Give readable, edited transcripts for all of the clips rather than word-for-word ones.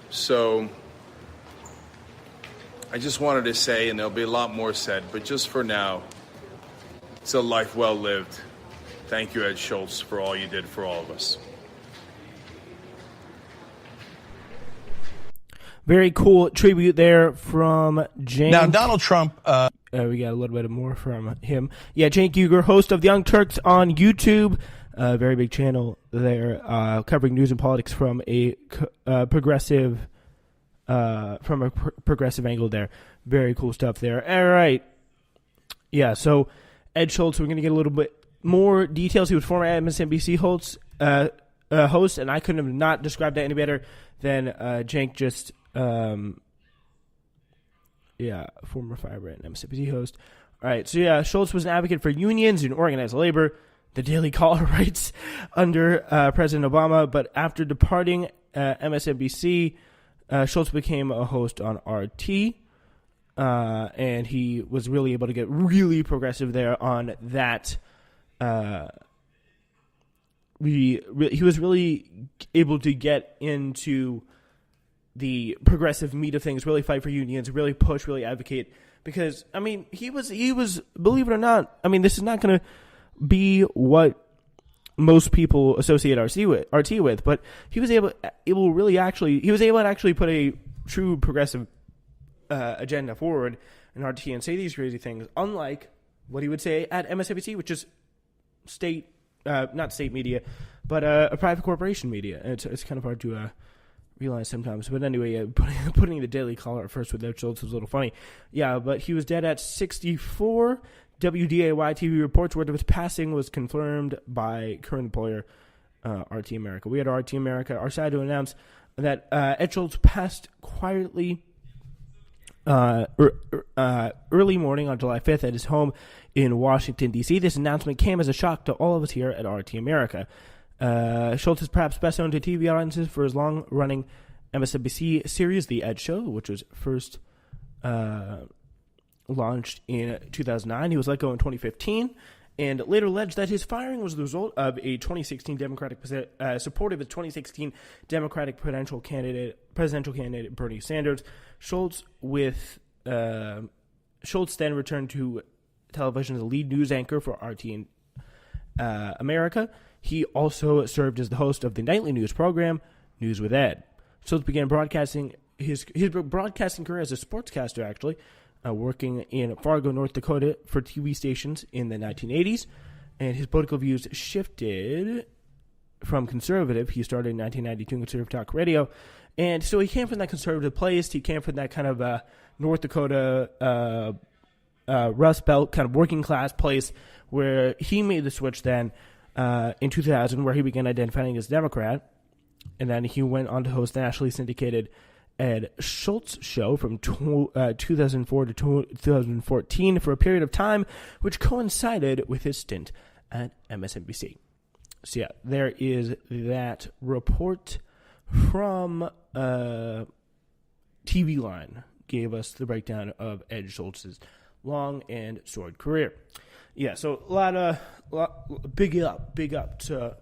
So I just wanted to say, and there'll be a lot more said, but just for now, it's a life well lived. Thank you, Ed Schultz, for all you did for all of us. Very cool tribute there from Cenk. Now, Donald Trump... we got a little bit more from him. Yeah, Cenk Uygur, host of the Young Turks on YouTube. Very big channel there, covering news and politics from a progressive angle there. Very cool stuff there. All right. Yeah, so Ed Schultz, we're going to get a little bit more details. He was former MSNBC host, and I couldn't have not described that any better than Cenk just... former fiber and MSNBC host. All right, so yeah, Schultz was an advocate for unions and organized labor, the daily caller rights under President Obama, but after departing MSNBC, Schultz became a host on RT, and he was really able to get really progressive there on that. He was really able to get into the progressive meat of things, really fight for unions, really push, really advocate. Because, I mean, he was, believe it or not, I mean, this is not going to be what most people associate RT with, but he was able to actually put a true progressive agenda forward in RT and say these crazy things, unlike what he would say at MSNBC, which is not state media, but a private corporation media. It's kind of hard to realize sometimes. But anyway, putting the Daily Caller at first with Ed Schultz was a little funny. Yeah, but he was dead at 64. WDAY TV reports word of his passing was confirmed by current employer RT America. We had RT America, our side, to announce that Ed Schultz passed quietly early morning on July 5th at his home in Washington, D.C. This announcement came as a shock to all of us here at RT America. Schultz is perhaps best known to TV audiences for his long-running MSNBC series, The Ed Show, which was first launched in 2009. He was let go in 2015, and later alleged that his firing was the result of a 2016 support of his 2016 Democratic presidential candidate Bernie Sanders. Schultz then returned to television as a lead news anchor for RT America. He also served as the host of the nightly news program, News with Ed. Schultz began broadcasting his broadcasting career as a sportscaster, actually, working in Fargo, North Dakota for TV stations in the 1980s. And his political views shifted from conservative. He started in 1992 in conservative talk radio. And so he came from that conservative place. He came from that kind of North Dakota Rust Belt kind of working class place where he made the switch then in 2000, where he began identifying as Democrat, and then he went on to host the nationally syndicated Ed Schultz Show from 2004 to 2014 for a period of time, which coincided with his stint at MSNBC. So yeah, there is that report from TV Line, gave us the breakdown of Ed Schultz's long and storied career. Yeah, so a lot big up to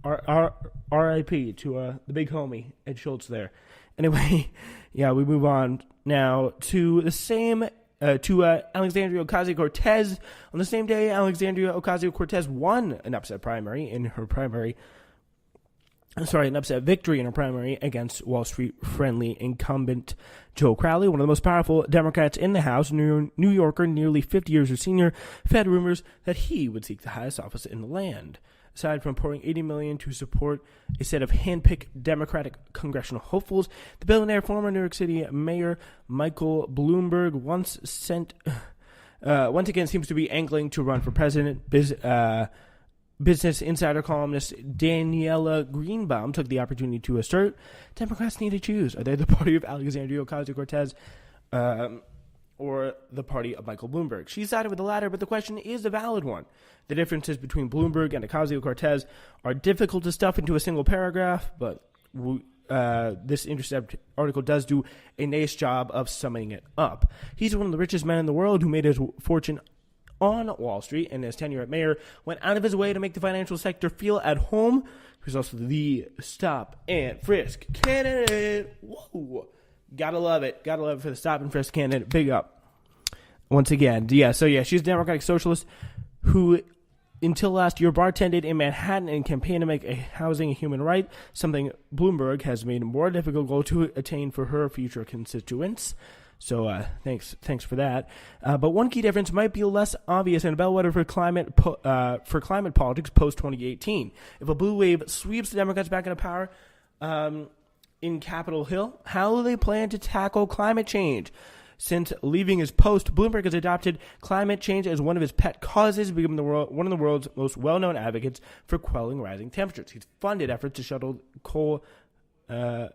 R.I.P. to the big homie Ed Schultz there. Anyway, yeah, we move on now to the same Alexandria Ocasio-Cortez. On the same day, Alexandria Ocasio-Cortez won an upset victory in her primary against Wall Street-friendly incumbent Joe Crowley, one of the most powerful Democrats in the House. New Yorker, nearly 50 years her senior, fed rumors that he would seek the highest office in the land. Aside from pouring $80 million to support a set of hand-picked Democratic congressional hopefuls, the billionaire former New York City Mayor Michael Bloomberg once again seems to be angling to run for president. Business Insider columnist Daniela Greenbaum took the opportunity to assert Democrats need to choose. Are they the party of Alexandria Ocasio-Cortez or the party of Michael Bloomberg? She sided with the latter, but the question is a valid one. The differences between Bloomberg and Ocasio-Cortez are difficult to stuff into a single paragraph, but this Intercept article does do a nice job of summing it up. He's one of the richest men in the world who made his fortune on Wall Street, and his tenure as mayor went out of his way to make the financial sector feel at home. He was also the stop and frisk candidate. Whoa. Gotta love it. Gotta love it for the stop and frisk candidate. Big up. Once again. Yeah, so yeah, she's a Democratic socialist who, until last year, bartended in Manhattan and campaigned to make housing a human right, something Bloomberg has made a more difficult goal to attain for her future constituents. So thanks for that. But one key difference might be less obvious and a bellwether for climate politics post 2018. If a blue wave sweeps the Democrats back into power in Capitol Hill, how do they plan to tackle climate change? Since leaving his post, Bloomberg has adopted climate change as one of his pet causes, becoming one of the world's most well-known advocates for quelling rising temperatures. He's funded efforts to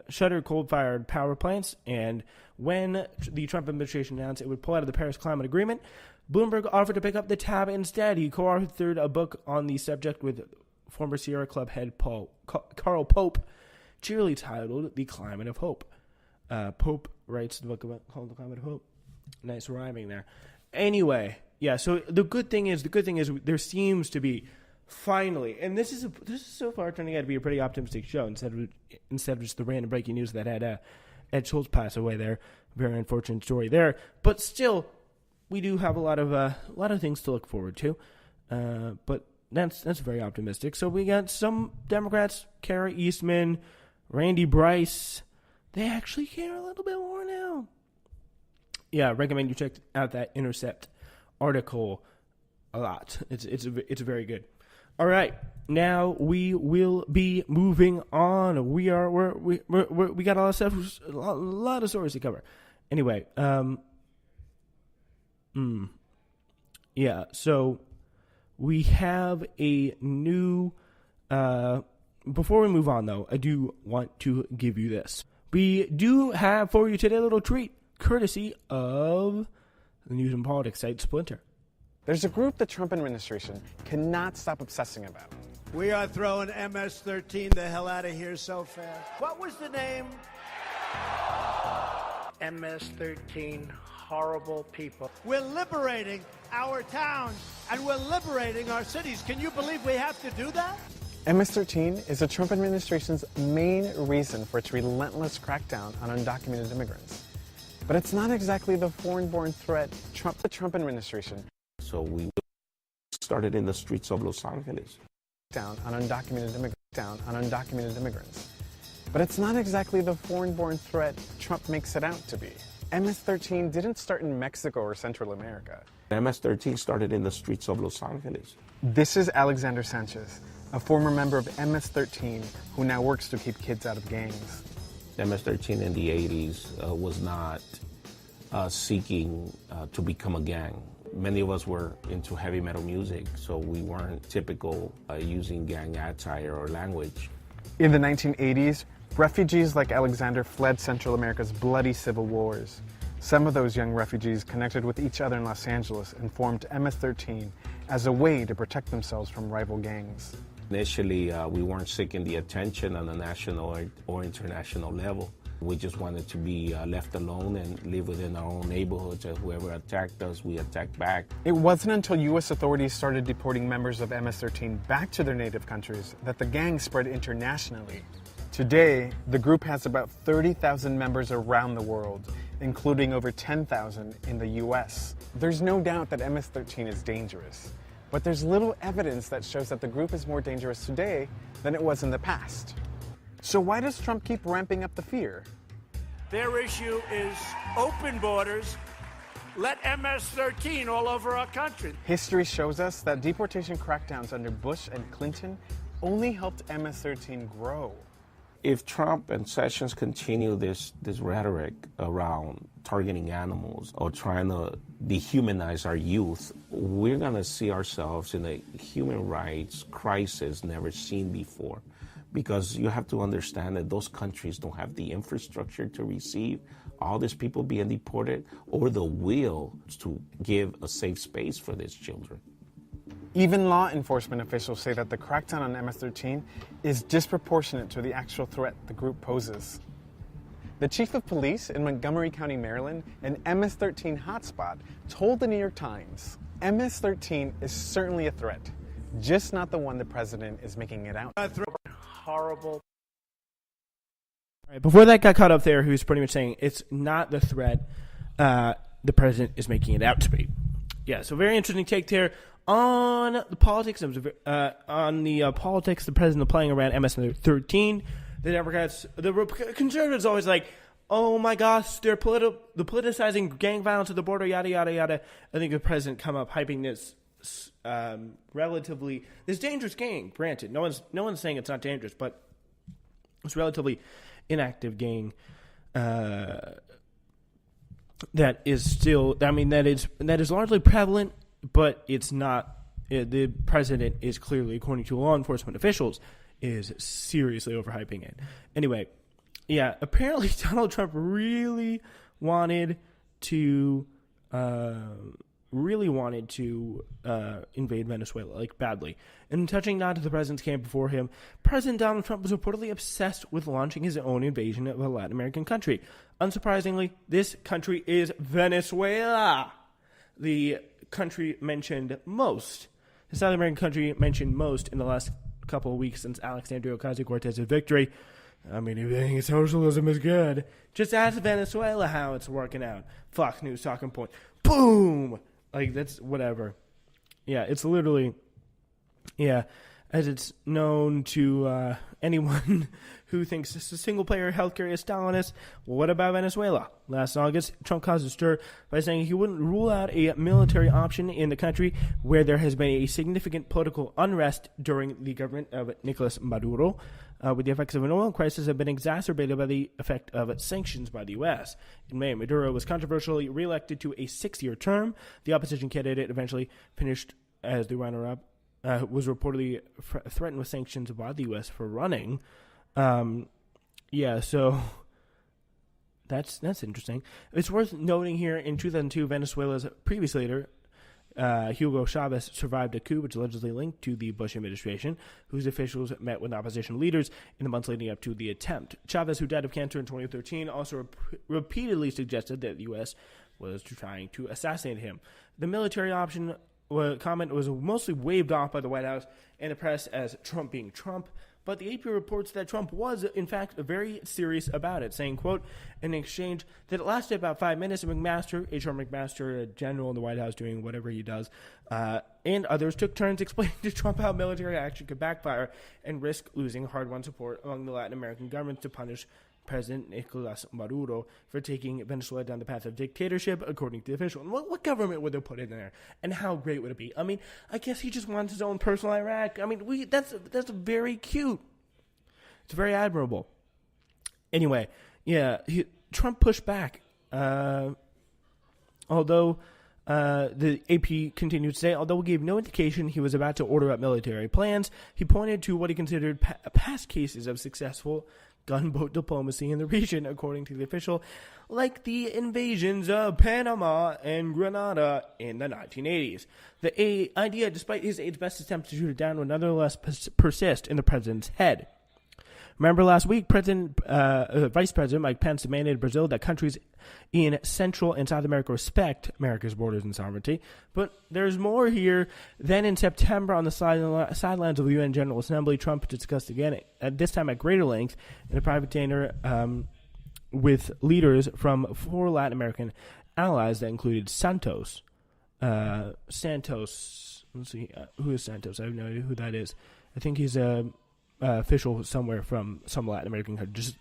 shutter coal-fired power plants, and when the Trump administration announced it would pull out of the Paris Climate Agreement, Bloomberg offered to pick up the tab instead. He co-authored a book on the subject with former Sierra Club head Carl Pope, cheerily titled The Climate of Hope. Pope writes the book called The Climate of Hope. Nice rhyming there. Anyway, yeah, so the good thing is there seems to be finally, and this is so far turning out to be a pretty optimistic show instead of just the random breaking news that had Ed Schultz pass away there. Very unfortunate story there. But still, we do have a lot of things to look forward to. But that's very optimistic. So we got some Democrats, Kara Eastman, Randy Bryce. They actually care a little bit more now. Yeah, I recommend you check out that Intercept article a lot. It's very good. All right, now we will be moving on. We got a lot of stuff, a lot of stories to cover. Anyway, yeah. So we have a new. Before we move on, though, I do want to give you this. We do have for you today a little treat, courtesy of the news and politics site Splinter. There's a group the Trump administration cannot stop obsessing about. We are throwing MS-13 the hell out of here so fast. What was the name? MS-13, horrible people. We're liberating our towns and we're liberating our cities. Can you believe we have to do that? MS-13 is the Trump administration's main reason for its relentless crackdown on undocumented immigrants. But it's not exactly the foreign-born threat the Trump administration. So we started in the streets of Los Angeles. Down on undocumented immigrants. But it's not exactly the foreign-born threat Trump makes it out to be. MS-13 didn't start in Mexico or Central America. MS-13 started in the streets of Los Angeles. This is Alexander Sanchez, a former member of MS-13 who now works to keep kids out of gangs. MS-13 in the 80s was not seeking to become a gang. Many of us were into heavy metal music, so we weren't typical using gang attire or language. In the 1980s, refugees like Alexander fled Central America's bloody civil wars. Some of those young refugees connected with each other in Los Angeles and formed MS-13 as a way to protect themselves from rival gangs. Initially, we weren't seeking the attention on a national or international level. We just wanted to be left alone and live within our own neighborhoods, and whoever attacked us, we attacked back. It wasn't until U.S. authorities started deporting members of MS-13 back to their native countries that the gang spread internationally. Today, the group has about 30,000 members around the world, including over 10,000 in the U.S. There's no doubt that MS-13 is dangerous, but there's little evidence that shows that the group is more dangerous today than it was in the past. So why does Trump keep ramping up the fear? Their issue is open borders. Let MS-13 all over our country. History shows us that deportation crackdowns under Bush and Clinton only helped MS-13 grow. If Trump and Sessions continue this rhetoric around targeting animals or trying to dehumanize our youth, we're going to see ourselves in a human rights crisis never seen before. Because you have to understand that those countries don't have the infrastructure to receive all these people being deported or the will to give a safe space for these children. Even law enforcement officials say that the crackdown on MS-13 is disproportionate to the actual threat the group poses. The chief of police in Montgomery County, Maryland, an MS-13 hotspot, told the New York Times, MS-13 is certainly a threat, just not the one the president is making it out. Horrible. Right, before that got caught up there, who's pretty much saying it's not the threat the president is making it out to be. Yeah, so very interesting take there on the politics. Politics the president playing around MS-13. The Democrats, the conservatives, always like, oh my gosh, they're politicizing gang violence at the border, yada yada yada. I think the president come up hyping this relatively this dangerous gang. Granted, no one's saying it's not dangerous, but it's relatively inactive gang that is still. I mean, that is largely prevalent, but it's not. The president is clearly, according to law enforcement officials, is seriously overhyping it. Anyway, yeah, apparently Donald Trump really wanted to invade Venezuela, like badly. And touching not to the president's camp before him, President Donald Trump was reportedly obsessed with launching his own invasion of a Latin American country. Unsurprisingly, this country is Venezuela, the country mentioned most. The South American country mentioned most in the last couple of weeks since Alexandria Ocasio-Cortez's victory. I mean, if you think socialism is good, just ask Venezuela how it's working out. Fox News talking point. Boom! Like, that's whatever. Yeah, it's literally, yeah, as it's known to anyone who thinks this is single-player healthcare is Stalinist. Well, what about Venezuela? Last August, Trump caused a stir by saying he wouldn't rule out a military option in the country where there has been a significant political unrest during the government of Nicolas Maduro, with the effects of an oil crisis have been exacerbated by the effect of sanctions by the U.S. In May, Maduro was controversially reelected to a 6-year term. The opposition candidate eventually finished as the runner-up, was reportedly threatened with sanctions by the U.S. for running. Yeah, so that's interesting. It's worth noting here, in 2002, Venezuela's previous leader, Hugo Chavez, survived a coup which allegedly linked to the Bush administration, whose officials met with opposition leaders in the months leading up to the attempt. Chavez, who died of cancer in 2013, also repeatedly suggested that the U.S. was trying to assassinate him. The military option comment was mostly waved off by the White House and the press as Trump being Trump, but the AP reports that Trump was, in fact, very serious about it, saying, quote, in an exchange that lasted about 5 minutes, McMaster, H.R. McMaster, a general in the White House doing whatever he does, and others took turns explaining to Trump how military action could backfire and risk losing hard-won support among the Latin American governments to punish President Nicolas Maduro for taking Venezuela down the path of dictatorship, according to the official. And what government would they put in there? And how great would it be? I mean, I guess he just wants his own personal Iraq. I mean, that's very cute. It's very admirable. Anyway, yeah, Trump pushed back. Although the AP continued to say, although he gave no indication he was about to order up military plans, he pointed to what he considered past cases of successful gunboat diplomacy in the region, according to the official, like the invasions of Panama and Grenada in the 1980s. The idea, despite his aide's best attempts to shoot it down, would nonetheless persist in the president's head. Remember last week, Vice President Mike Pence demanded in Brazil that countries in Central and South America respect America's borders and sovereignty. But there's more here. Then in September, on the sidelines of the UN General Assembly, Trump discussed again, at this time at greater length, in a private dinner with leaders from 4 Latin American allies that included Santos. Let's see, who is Santos? I have no idea who that is. I think he's a official somewhere from some Latin American country. Just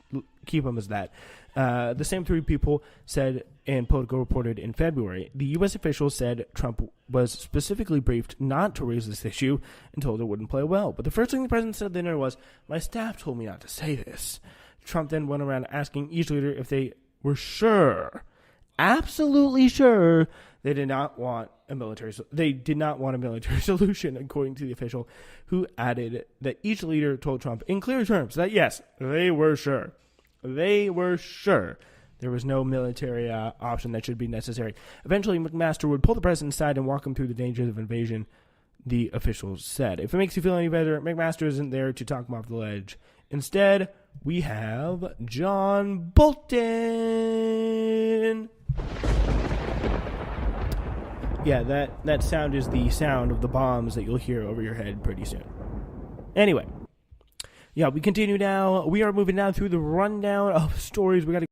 keep him as that. The same 3 people said, and Politico reported in February, the U.S. officials said Trump was specifically briefed not to raise this issue and told it wouldn't play well. But the first thing the president said at dinner was, my staff told me not to say this. Trump then went around asking each leader if they were sure, absolutely sure, they did not want a military solution, according to the official, who added that each leader told Trump in clear terms that, yes, they were sure. They were sure there was no military option that should be necessary. Eventually, McMaster would pull the president aside and walk him through the dangers of invasion, the officials said. If it makes you feel any better, McMaster isn't there to talk him off the ledge. Instead, we have John Bolton. Yeah, that sound is the sound of the bombs that you'll hear over your head pretty soon. Anyway, yeah, we continue now. We are moving down through the rundown of stories. We got to